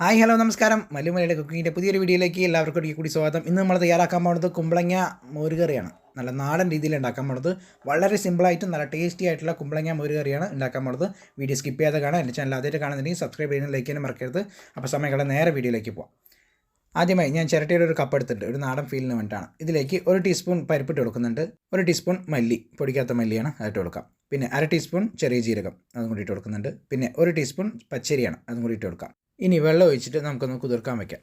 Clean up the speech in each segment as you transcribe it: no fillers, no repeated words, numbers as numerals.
Hi hello നമസ്കാരം. മല്ലുമലയുടെ കുക്കിങ്ങിൻ്റെ പുതിയൊരു വീഡിയോയിലേക്ക് എല്ലാവർക്കും ഒരിക്കൽ കൂടി സ്വാഗതം. ഇന്ന് നമ്മൾ തയ്യാറാക്കാൻ പോകുന്നത് കുമ്പളങ്ങ മോരുകറിയാണ്. നല്ല നാടൻ രീതിയിൽ ഉണ്ടാക്കാൻ പോകുന്നത്. വളരെ സിമ്പിളായിട്ടും നല്ല ടേസ്റ്റി ആയിട്ടുള്ള കുമ്പളങ്ങ മോരുകറിയാണ് ഉണ്ടാക്കാൻ പോകുന്നത്. വീഡിയോ സ്കിപ്പ് ചെയ്യാതെ കാണാം. എൻ്റെ ചാനൽ ആദ്യമായിട്ട് കാണുന്നുണ്ടെങ്കിൽ സബ്സ്ക്രൈബ് ചെയ്യാനും ലൈക്ക് ചെയ്യാനും മറക്കരുത്. അപ്പോൾ സമയങ്ങളെ നേരെ വീഡിയോയിലേക്ക് പോകാം. ആദ്യമായി ഞാൻ ചിരട്ടയുടെ ഒരു കപ്പ് എടുത്തിട്ടുണ്ട്, ഒരു നാടൻ ഫീലിന് വേണ്ടിയിട്ടാണ്. ഇതിലേക്ക് 1 ടീസ്പൂൺ പരിപ്പിട്ട് കൊടുക്കുന്നുണ്ട്. 1 ടീസ്പൂൺ മല്ലി, പൊടിക്കാത്ത മല്ലിയാണ്, അതിട്ട് കൊടുക്കാം. പിന്നെ 1/2 ടീസ്പൂൺ ചെറിയ ജീരകം, അതും കൂടി ഇട്ട് കൊടുക്കുന്നുണ്ട്. പിന്നെ 1 ടീസ്പൂൺ പച്ചരിയാണ്, അതും കൂടി ഇട്ട് കൊടുക്കാം. ഇനി വെള്ളം ഒഴിച്ചിട്ട് നമുക്കൊന്ന് കുതിർക്കാൻ വയ്ക്കാം.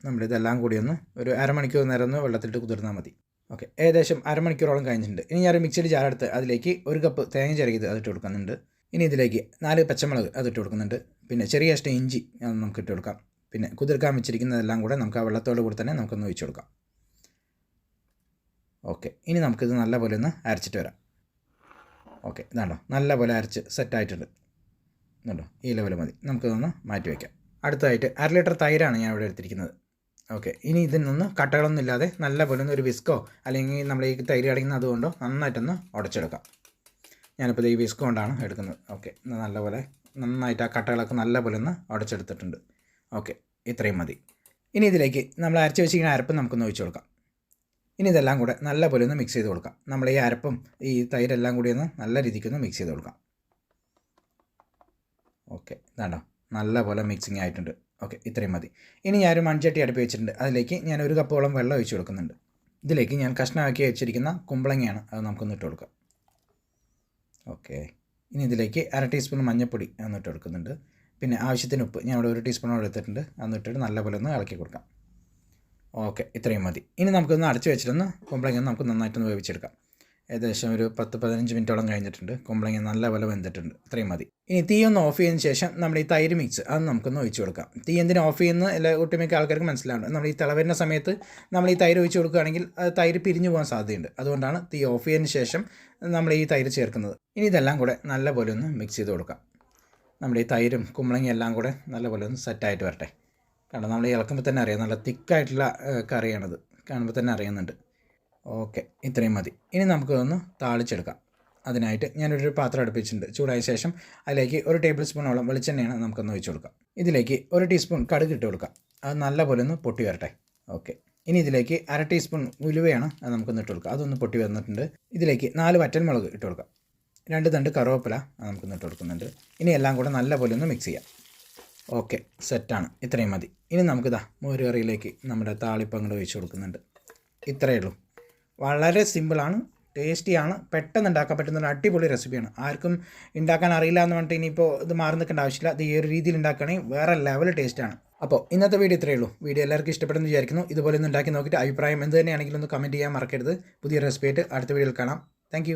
നമ്മളിതെല്ലാം കൂടി ഒന്ന് ഒരു അരമണിക്കൂർ നേരം ഒന്ന് വെള്ളത്തിലിട്ട് കുതിർന്നാൽ മതി. ഓക്കെ, ഏകദേശം അരമണിക്കൂറോളം കഴിഞ്ഞിട്ടുണ്ട്. ഇനി ഞാൻ മിക്സിയിൽ ജാറെടുത്ത് അതിലേക്ക് 1 കപ്പ് തേങ്ങ ചിരകിയത് അതിട്ട് കൊടുക്കുന്നുണ്ട്. ഇനി ഇതിലേക്ക് 4 പച്ചമുളക് അതിട്ട് കൊടുക്കുന്നുണ്ട്. പിന്നെ ചെറിയ കഷ്ണം ഇഞ്ചി അത് നമുക്ക് ഇട്ട് കൊടുക്കാം. പിന്നെ കുതിർക്കാൻ വെച്ചിരിക്കുന്നതെല്ലാം കൂടെ നമുക്ക് ആ വെള്ളത്തോട് കൂടി തന്നെ നമുക്കൊന്ന് ഒഴിച്ച് കൊടുക്കാം. ഓക്കെ, ഇനി നമുക്കിത് നല്ലപോലെ ഒന്ന് അരച്ചിട്ട് വരാം. ഓക്കെ, ഇതാണോ നല്ലപോലെ അരച്ച് സെറ്റായിട്ടുണ്ട്. ഇതുണ്ടോ, ഈ ലെവൽ മതി. നമുക്കിതൊന്ന് മാറ്റി വയ്ക്കാം. അടുത്തതായിട്ട് 1/2 ലിറ്റർ തൈരാണ് ഞാൻ ഇവിടെ എടുത്തിരിക്കുന്നത്. ഓക്കെ, ഇനി ഇതിൽ നിന്ന് കട്ടകളൊന്നും ഇല്ലാതെ നല്ലപോലെ ഒന്ന് ഒരു വിസ്കോ അല്ലെങ്കിൽ നമ്മൾ ഈ തൈര് അടങ്ങുന്ന അതുകൊണ്ടോ നന്നായിട്ടൊന്ന് ഉടച്ചെടുക്കാം. ഞാനിപ്പോൾ ഈ വിസ്കോ കൊണ്ടാണ് എടുക്കുന്നത്. ഓക്കെ, നല്ലപോലെ നന്നായിട്ട് ആ കട്ടകളൊക്കെ നല്ലപോലെ ഒന്ന് ഉടച്ചെടുത്തിട്ടുണ്ട്. ഓക്കെ, ഇത്രയും മതി. ഇനി ഇതിലേക്ക് നമ്മൾ അരച്ച് വെച്ചിരിക്കുന്ന അരപ്പ് നമുക്കൊന്ന് ഒഴിച്ച് കൊടുക്കാം. ഇനി ഇതെല്ലാം കൂടെ നല്ലപോലെ ഒന്ന് മിക്സ് ചെയ്ത് കൊടുക്കാം. നമ്മൾ ഈ അരപ്പും ഈ തൈരെല്ലാം കൂടി ഒന്ന് നല്ല രീതിക്കൊന്ന് മിക്സ് ചെയ്ത് കൊടുക്കാം. ഓക്കെ, ഇതാണ്ടോ നല്ലപോലെ മിക്സിങ് ആയിട്ടുണ്ട്. ഓക്കെ, ഇത്രയും മതി. ഇനി ഞാനൊരു മൺചട്ടി അടുപ്പ് വെച്ചിട്ടുണ്ട്. അതിലേക്ക് ഞാൻ 1 കപ്പോളം വെള്ളം ഒഴിച്ച് കൊടുക്കുന്നുണ്ട്. ഇതിലേക്ക് ഞാൻ കഷ്ണമാക്കി വെച്ചിരിക്കുന്ന കുമ്പളങ്ങയാണ്, അത് നമുക്കൊന്ന് ഇട്ട് കൊടുക്കാം. ഓക്കെ, ഇനി ഇതിലേക്ക് 1/2 ടീസ്പൂൺ മഞ്ഞൾപ്പൊടി എന്നിട്ട് കൊടുക്കുന്നുണ്ട്. പിന്നെ ആവശ്യത്തിന് ഉപ്പ് ഞാൻ ഇവിടെ 1 ടീസ്പൂണോട് എടുത്തിട്ടുണ്ട്, എന്നിട്ടിട്ട് നല്ലപോലെ ഒന്ന് ഇളക്കി കൊടുക്കാം. ഓക്കെ, ഇത്രയും മതി. ഇനി നമുക്കൊന്ന് അടച്ച് വെച്ചിട്ടൊന്ന് കുമ്പളങ്ങ നമുക്ക് നന്നായിട്ടൊന്ന് വേവിച്ചെടുക്കാം. ഏകദേശം ഒരു 10-15 മിനിറ്റോളം കഴിഞ്ഞിട്ടുണ്ട്. കുമ്പളങ്ങ നല്ലപോലെ വെന്തിട്ടുണ്ട്. ഇത്രയും മതി. ഇനി തീ ഒന്ന് ഓഫ് ചെയ്തതിന് ശേഷം നമ്മുടെ ഈ തൈര് മിക്സ് അത് നമുക്കൊന്ന് ഒഴിച്ച് കൊടുക്കാം. തീ എന്തിനാ ഓഫ് ചെയ്യുന്ന എല്ലാ ഒട്ടുമിക്ക ആൾക്കാർക്ക് മനസ്സിലാവുന്നത്. നമ്മൾ ഈ തിളവരുന്ന സമയത്ത് നമ്മൾ ഈ തൈര് ഒഴിച്ച് കൊടുക്കുകയാണെങ്കിൽ അത് തൈര് പിരിഞ്ഞു പോകാൻ സാധ്യതയുണ്ട്. അതുകൊണ്ടാണ് തീ ഓഫ് ചെയ്തതിന് ശേഷം നമ്മൾ ഈ തൈര് ചേർക്കുന്നത്. ഇനി ഇതെല്ലാം കൂടെ നല്ലപോലെ ഒന്ന് മിക്സ് ചെയ്ത് കൊടുക്കാം. നമ്മുടെ ഈ തൈരും കുമ്പളങ്ങയും എല്ലാം കൂടെ നല്ലപോലെ ഒന്ന് സെറ്റായിട്ട് വരട്ടെ. കാരണം നമ്മൾ ഇളക്കുമ്പോൾ തന്നെ അറിയാം, നല്ല തിക്കായിട്ടുള്ള കറിയാണത്, കാണുമ്പോൾ തന്നെ അറിയുന്നുണ്ട്. ഓക്കെ, ഇത്രയും മതി. ഇനി നമുക്കൊന്ന് താളിച്ചെടുക്കാം. അതിനായിട്ട് ഞാനൊരു പാത്രം അടുപ്പിച്ചിട്ടുണ്ട്. ചൂടായ ശേഷം അതിലേക്ക് 1 ടേബിൾ സ്പൂണോളം വെളിച്ചെണ്ണയാണ് നമുക്കൊന്ന് ഒഴിച്ച് കൊടുക്കാം. ഇതിലേക്ക് 1 ടീസ്പൂൺ കടുക് ഇട്ട് കൊടുക്കാം. അത് നല്ലപോലെ ഒന്ന് പൊട്ടി വരട്ടെ. ഓക്കെ, ഇനി ഇതിലേക്ക് 1/2 ടീസ്പൂൺ ഉലുവയാണ്, അത് നമുക്കൊന്ന് ഇട്ട് കൊടുക്കാം. അതൊന്ന് പൊട്ടി വന്നിട്ടുണ്ട്. ഇതിലേക്ക് 4 വറ്റൽമുളക് ഇട്ട് കൊടുക്കാം. 2 തണ്ട് കറുവേപ്പില അത് നമുക്കൊന്ന് ഇട്ട് കൊടുക്കുന്നുണ്ട്. ഇനി എല്ലാം കൂടെ നല്ലപോലെ ഒന്ന് മിക്സ് ചെയ്യാം. ഓക്കെ, സെറ്റാണ്. ഇത്രയും മതി. ഇനി നമുക്കിതാ മോര് കറിയിലേക്ക് നമ്മുടെ താളിപ്പ് അങ്ങോട്ട് ഒഴിച്ച് കൊടുക്കുന്നുണ്ട്. ഇത്രയേ ഉള്ളൂ. വളരെ സിമ്പിളാണ്, ടേസ്റ്റിയാണ്, പെട്ടെന്ന് ഉണ്ടാക്കാൻ പറ്റുന്ന ഒരു അടിപൊളി റെസിപ്പിയാണ്. ആർക്കും ഉണ്ടാക്കാൻ അറിയില്ല എന്ന് പറഞ്ഞിട്ട് ഇനിയിപ്പോൾ ഇത് മാറി നിൽക്കേണ്ട ആവശ്യമില്ല. ഇത് ഈ ഒരു രീതിയിൽ ഉണ്ടാക്കുകയാണെങ്കിൽ വേറെ ലെവൽ ടേസ്റ്റാണ്. അപ്പോൾ ഇന്നത്തെ വീഡിയോ ഇത്രയേ ഉള്ളൂ. വീഡിയോ എല്ലാവർക്കും ഇഷ്ടപ്പെടുന്നു വിചാരിക്കുന്നു. ഇതുപോലെ ഒന്ന് ഉണ്ടാക്കി നോക്കിയിട്ട് അഭിപ്രായം എന്ത് തന്നെയാണെങ്കിലും ഒന്ന് കമൻറ്റ് ചെയ്യാൻ മറക്കരുത്. പുതിയ റെസിപ്പി ആയിട്ട് അടുത്ത വീഡിയോയിൽ കാണാം. താങ്ക്